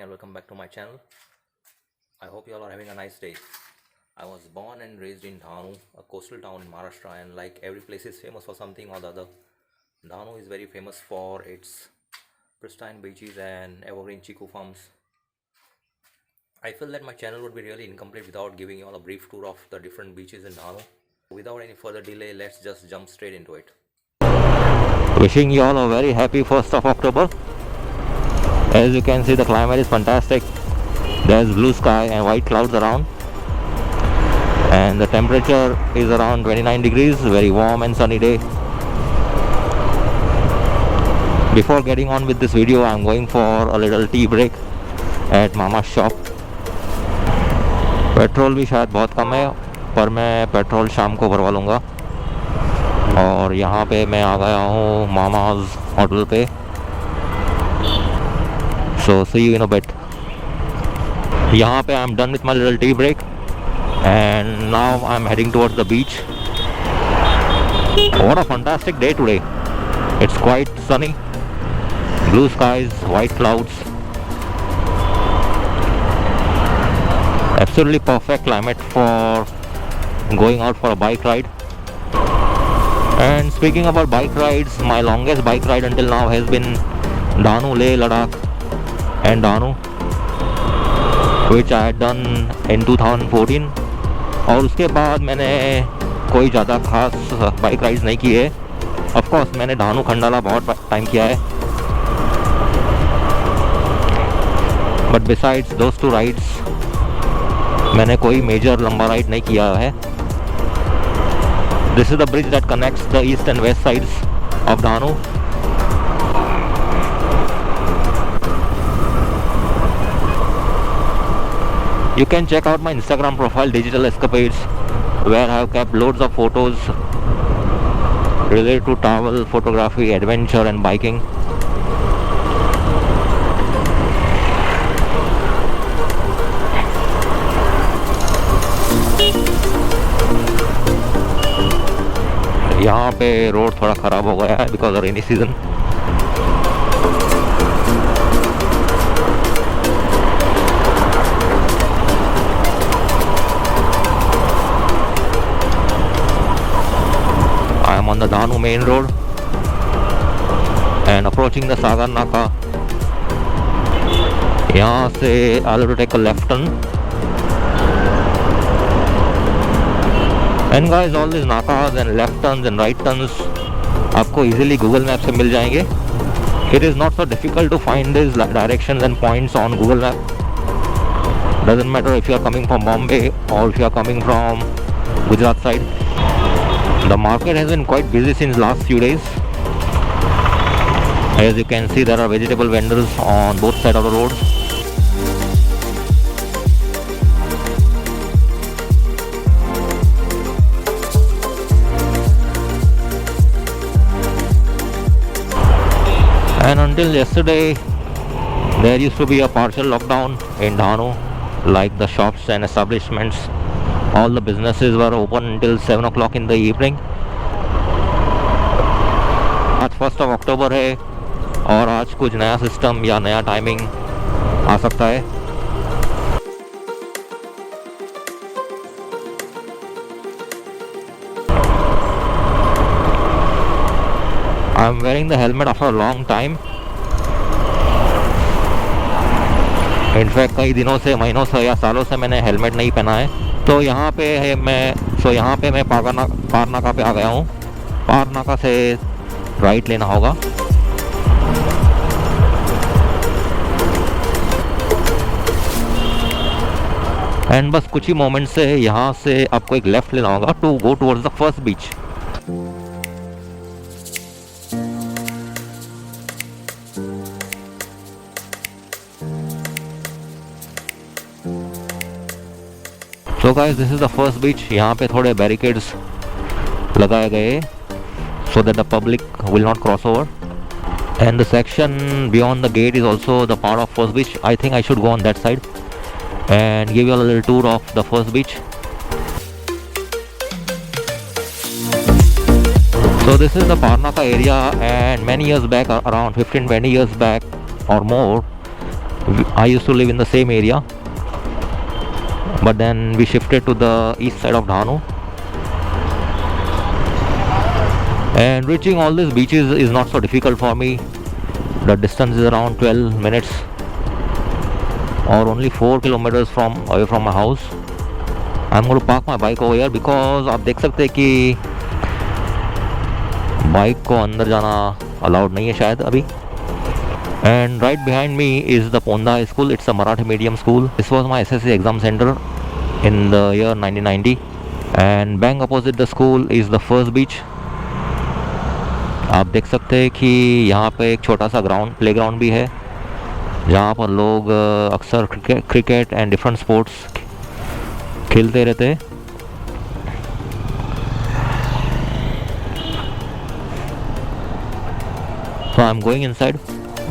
and welcome back to my channel. I hope you all are having a nice day. I was born and raised in Dhanu, a coastal town in Maharashtra, and like every place is famous for something or the other. Dhanu is very famous for its pristine beaches and evergreen chiku farms. I feel that my channel would be really incomplete without giving you all a brief tour of the different beaches in Dhanu. Without any further delay, let's just jump straight into it. Wishing you all a very happy 1st of October. As you can see, the climate is fantastic. There's blue sky and white clouds around, and the temperature is around 29 degrees. Very warm and sunny day. Before getting on with this video, I'm going for a little tea break at Mama's shop. Petrol भी शायद बहुत कम है, पर मैं petrol शाम को भरवा लूँगा। और यहाँ पे मैं आ गया हूँ मामा's होटल पे। So see you in a bit. यहाँ पे I'm done with my little tea break and now I'm heading towards the beach. What a fantastic day today. It's quite sunny, blue skies, white clouds. Absolutely perfect climate for going out for a bike ride. And speaking about bike rides, my longest bike ride until now has been Dhanu, Leh, Ladakh and Dhanu, which I had done in 2014. और उसके बाद मैंने कोई ज़्यादा खास bike rides नहीं की है. ऑफ कोर्स मैंने धानु खंडाला बहुत टाइम किया है, but besides those two rides मैंने कोई मेजर लंबा राइड नहीं किया है. This is the bridge that connects the east and west sides of Dahanu. You can check out my Instagram profile, Digital Escapades, where I have kept loads of photos related to travel, photography, adventure and biking. यहाँ पे road थोड़ा ख़राब हो गया है because of rainy season. I am on the Dhanu main road and approaching the Sagar Naka. यहाँ से I'll have to take a left turn. And guys, all these nakas and left turns and right turns आपको easily Google Maps से मिल जाएंगे. It is not so difficult to find these directions and points on Google Map. Doesn't matter if you are coming from Bombay or if you are coming from Gujarat side. The market has been quite busy since last few days. As you can see, there are vegetable vendors on both sides of the road. And until yesterday, there used to be a partial lockdown in Dhanu, like the shops and establishments. All the businesses were open until 7 o'clock in the evening. आज 1st of October है और आज कुछ नया system या नया timing आ सकता है. I am wearing the helmet after a long time. In fact, कई दिनों से, महीनों से या सालों से मैंने हेलमेट नहीं पहना है. तो यहाँ पे मैं पार नाका पे आ गया हूँ. पार नाका से राइट लेना होगा. एंड बस कुछ ही मोमेंट से यहाँ से आपको एक लेफ्ट लेना होगा to go towards the first beach. So guys, this is the first beach. यहाँ पे थोड़े barricades लगाए गए so that the public will not cross over. And the section beyond the gate is also the part of first beach. I think I should go on that side and give you a little tour of the first beach. So this is the Parnaka area, and many years back, around 15-20 years back or more, I used to live in the same area, but then we shifted to the east side of Dhanu. And reaching all these beaches is not so difficult for me. The distance is around 12 minutes or only 4 kilometers from away from my house. I'm going to park my bike over here because आप देख सकते हैं कि bike को अंदर जाना allowed नहीं है शायद अभी. And right behind me is the Ponda High School. It's a Marathi medium school. This was my SSC exam center in the year 1990. And bang opposite the school is the first beach. आप देख सकते हैं कि यहाँ पे एक छोटा सा प्ले ग्राउंड भी है जहाँ पर लोग अक्सर क्रिकेट एंड डिफरेंट स्पोर्ट्स खेलते रहते हैं. So I'm going inside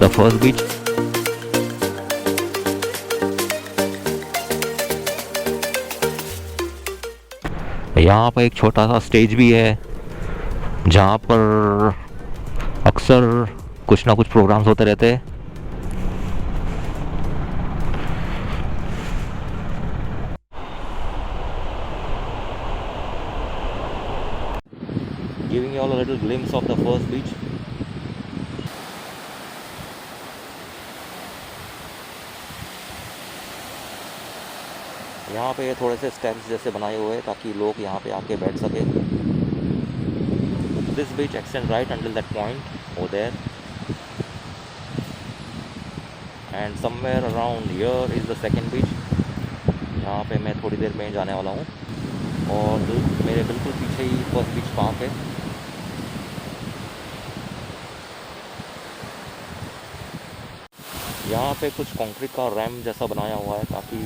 the first beach. यहाँ पर एक छोटा सा स्टेज भी है जहाँ पर अक्सर कुछ ना कुछ प्रोग्राम्स होते रहते हैं. Giving you all a little glimpse of the first beach. यहाँ पे थोड़े से स्टेप्स जैसे बनाए हुए हैं ताकि लोग यहाँ पे आके बैठ सके. This beach extends right until that point over there, and somewhere around here is the second beach. यहाँ पे मैं थोड़ी देर में जाने वाला हूँ और मेरे बिल्कुल पीछे ही फर्स्ट बीच पार्क है. यहाँ पे कुछ कंक्रीट का रैम्प जैसा बनाया हुआ है ताकि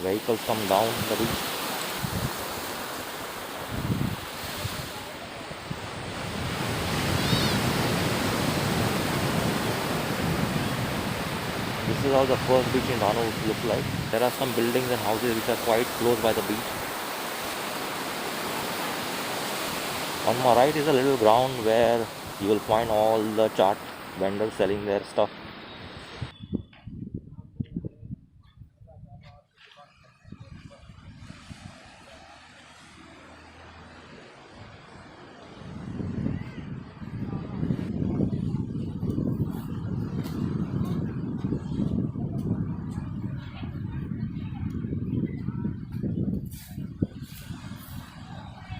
vehicles come down the beach. This is how the first beach in Dhanu looks like. There are some buildings and houses which are quite close by the beach. On my right is a little ground where you will find all the chaat vendors selling their stuff.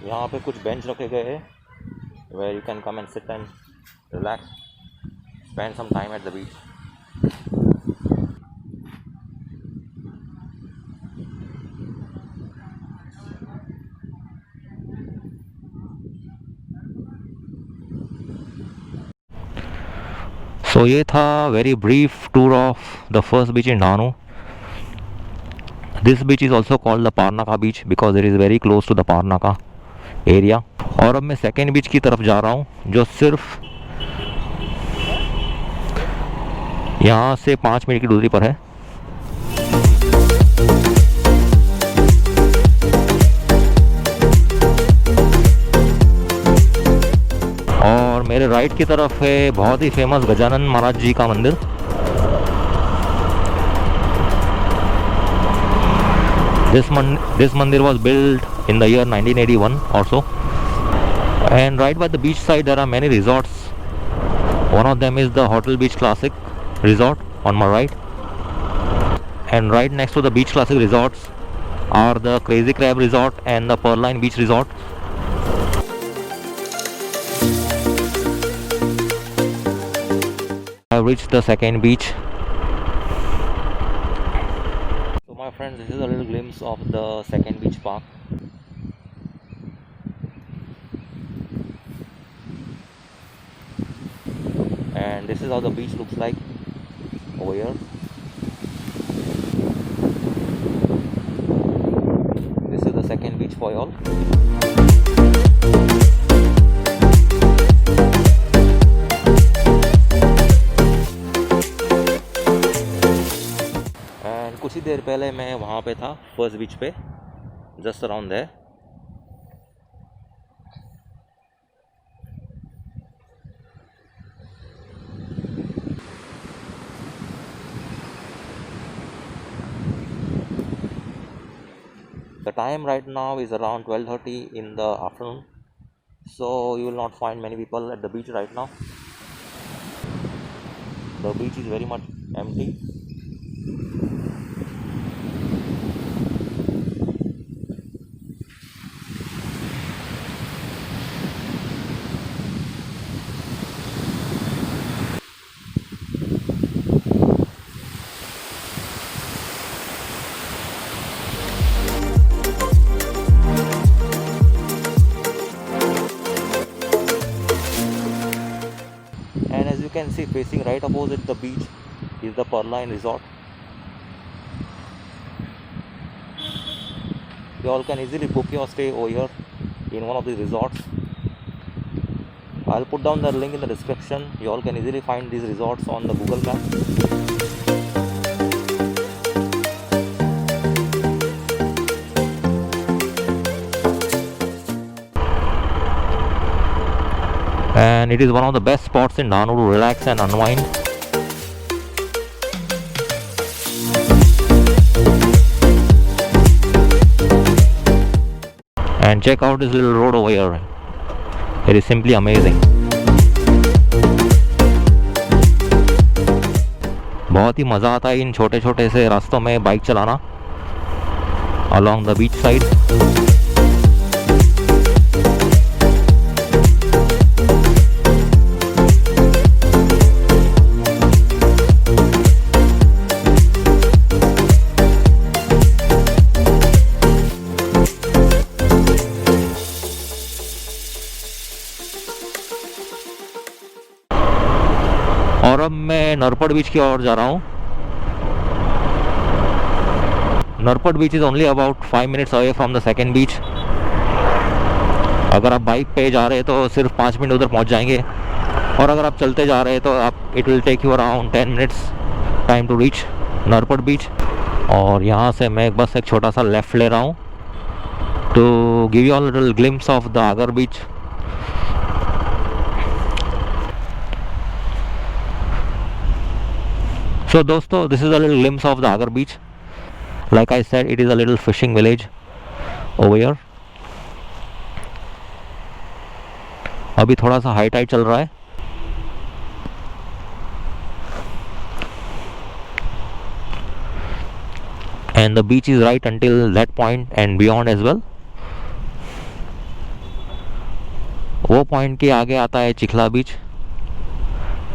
यहाँ पे कुछ bench रखे गए हैं where you can come and sit and relax, spend some time at the beach. So ये था very brief tour of the first beach in Dhanu. This beach is also called the Parnaka beach because it is very close to the Parnaka area. और अब मैं second बीच की तरफ जा रहा हूँ जो सिर्फ यहाँ से 5 मिनट की दूरी पर है. और मेरे राइट की तरफ है बहुत ही फेमस गजानन महाराज जी का मंदिर. This mandir was built in the year 1981 or so. And right by the beach side there are many resorts. One of them is the Hotel Beach Classic Resort on my right. And right next to the Beach Classic Resorts are the Crazy Crab Resort and the Pearline Beach Resort. I have reached the second beach. So my friends, this is a little glimpse of the second beach park. And this is how the beach looks like over here. This is the second beach for y'all. And कुछ ही देर पहले मैं वहाँ पे था first beach पे, just around there. time right now is around 12:30 in the afternoon, so you will not find many people at the beach right now. The beach is very much empty. And as you can see, facing right opposite the beach is the Pearline Resort. You all can easily book your stay over here in one of these resorts. I'll put down the link in the description. You all can easily find these resorts on the Google map. And it is one of the best spots in Dahanu to relax and unwind. And check out this little road over here. It is simply amazing. बहुत ही मज़ा आता है इन छोटे छोटे से रास्तों में bike चलाना along the beach side. और अब मैं नरपट बीच की ओर जा रहा हूँ. Narpat beach is only about 5 minutes away from the second beach. अगर आप बाइक पे जा रहे हैं तो सिर्फ 5 मिनट उधर पहुँच जाएंगे, और अगर आप चलते जा रहे हैं तो आप it will take you around 10 minutes time to reach Narpat beach. और यहाँ से मैं बस एक छोटा सा लेफ़्ट ले रहा हूँ to give you a little glimpse of the Agar beach. So दोस्तों, this is a little glimpse of the Agar beach. Like I said, it is a little fishing village over here. अभी थोड़ा सा high Tide चल रहा है. And the beach is right until that point and beyond as well. वो point के आगे आता है चिखला बीच,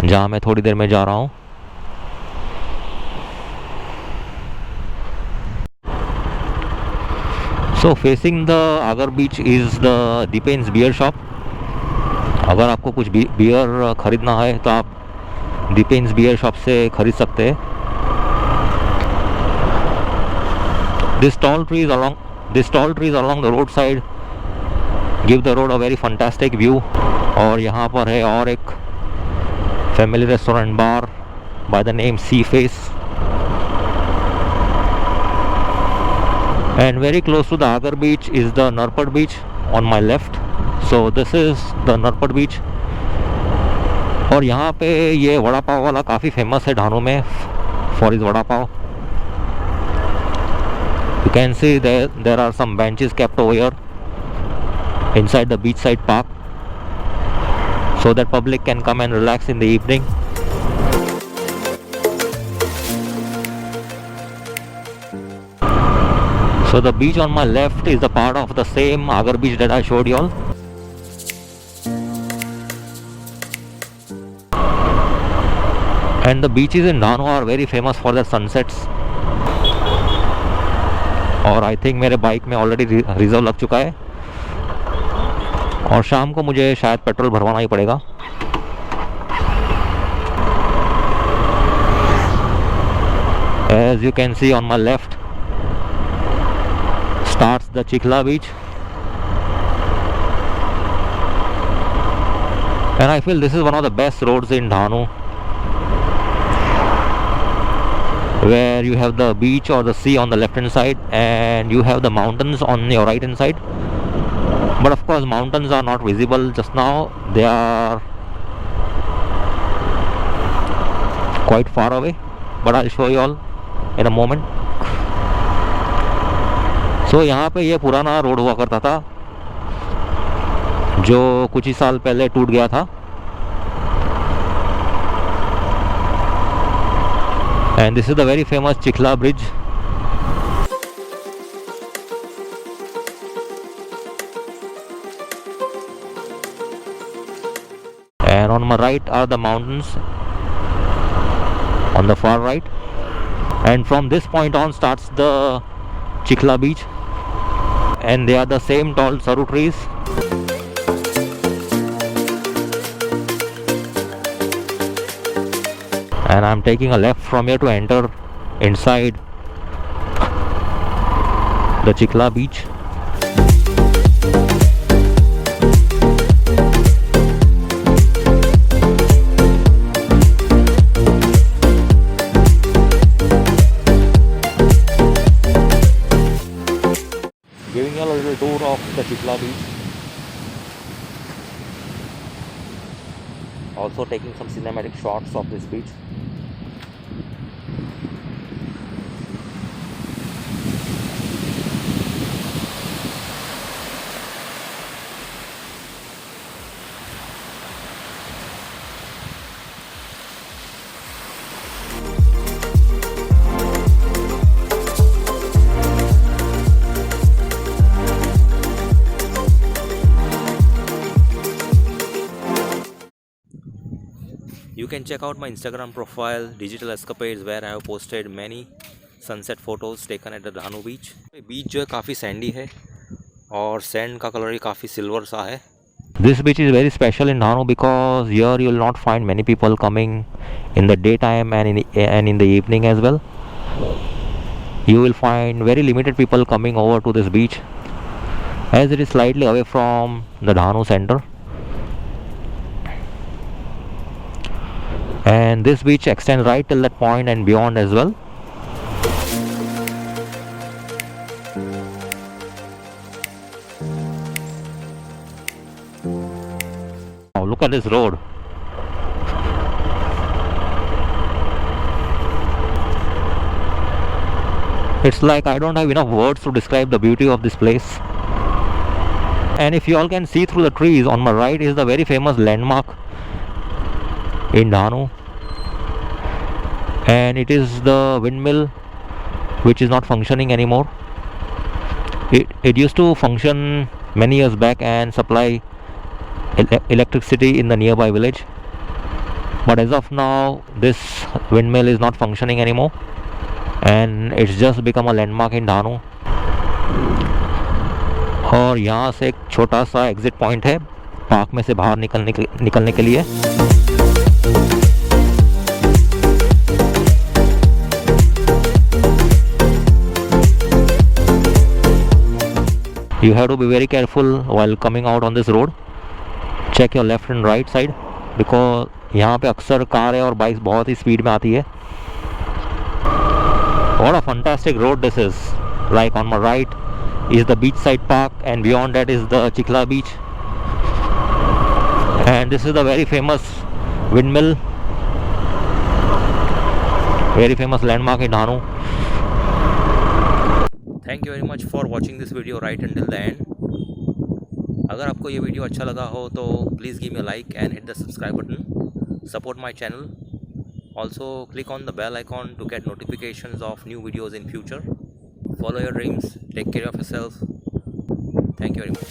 जहाँ मैं थोड़ी देर में जा रहा हूँ. So facing the Agar beach is the Deepen's beer shop. अगर आपको कुछ बियर खरीदना है तो आप Deepen's beer shop से खरीद सकते हैं. These tall trees along the roadside give the road a very fantastic view. और यहाँ पर है और एक family restaurant bar by the name Sea Face. And very close to the Agar beach is the Narpad beach on my left. So this is the Narpad beach. और यहाँ पे ये वड़ा पाव वाला काफ़ी फेमस है ढानू में for his vada pav. You can see there are some benches kept over here inside the beachside park so that public can come and relax in the evening. So the beach on my left is the part of the same Agar beach that I showed you all. And the beaches in Dahanu are very famous for their sunsets. और I think मेरे bike में already reserve लग चुका है, और शाम को मुझे शायद पेट्रोल भरवाना ही पड़ेगा. As you can see on my left starts the Chikhla beach, and I feel this is one of the best roads in Dahanu, where you have the beach or the sea on the left hand side and you have the mountains on your right hand side. But of course mountains are not visible just now, they are quite far away, but I'll show you all in a moment. तो यहाँ पे ये पुराना road हुआ करता था जो कुछ ही साल पहले टूट गया था, and this is the very famous चिखला bridge. And on my right are the mountains on the far right, and from this point on starts the Chikhla beach, and they are the same tall saru trees. And I'm taking a left from here to enter inside the Chikhla beach. Giving you a little tour of the Chikhla beach. Also taking some cinematic shots of this beach. You can check out my Instagram profile Digital Escapades where I have posted many sunset photos taken at the Dahanu beach. बीच जो है काफ़ी Sandy है और sand का colour भी काफ़ी silver सा है. This beach is very special in Dahanu because here you will not find many people coming in the daytime and in the evening as well. You will find very limited people coming over to this beach as it is slightly away from the Dahanu center. And this beach extends right till that point and beyond as well. Now look at this road. It's like I don't have enough words to describe the beauty of this place. And if you all can see through the trees, on my right is the very famous landmark in Dahanu, and it is the windmill which is not functioning anymore. It used to function many years back and supply electricity in the nearby village, but as of now this windmill is not functioning anymore and it's just become a landmark in Dahanu. और यहाँ से एक छोटा सा exit point है park में से बाहर निकलने के लिए. You have to be very careful while coming out on this road. Check your left and right side because यहाँ पे अक्सर कार और बाइक्स बहुत ही स्पीड में आती है. What a fantastic road this is. Like on my right is the beachside park and beyond that is the Chikhla beach. And this is the very famous windmill, very famous landmark in Dahanu. Thank you very much for watching this video right until the end. अगर आपको ये video अच्छा लगा हो तो please give me a like and hit the subscribe button. Support my channel. Also click on the bell icon to get notifications of new videos in future. Follow your dreams. Take care of yourself. Thank you very much.